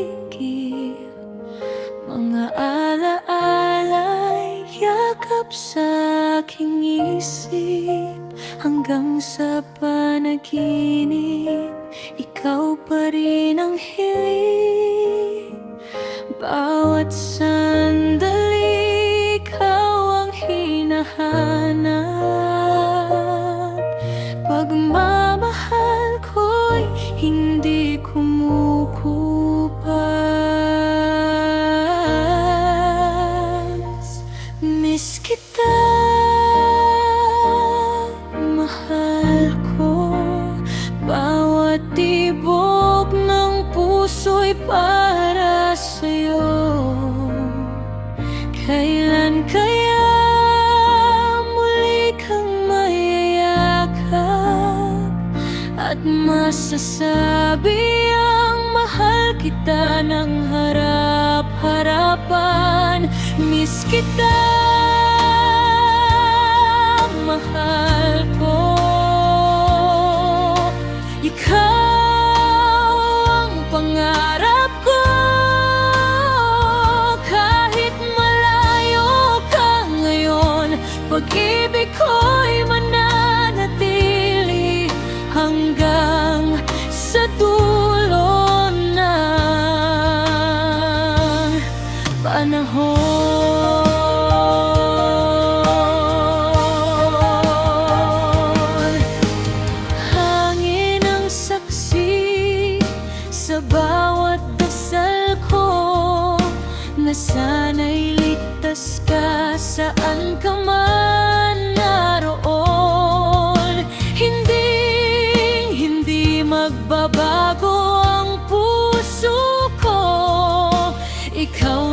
paligid. Mga alaala'y yakap sa aking isip, hanggang sa panaginip ikaw pa rin ang hiling. Bawat sandali ikaw ang hinahanap. Pagmamahal ko'y hindi kumukupas. Miss kita, mahal ko. Bawat tibok ng puso'y para sa'yo. Kailan kaya muli kang mayayakap at masasabi ang mahal kita ng harap-harapan? Miss kita, mahal ko. Ikaw ang pangarap ko. Kahit malayo ka ngayon, pag-ibig ko'y mananatili hanggang sa dulo ng panahon. Hangin ang saksi sa bawat dasal ko, na sana'y ligtas ka saan ka man naroon. Hindi magbabago ang puso ko. Ikaw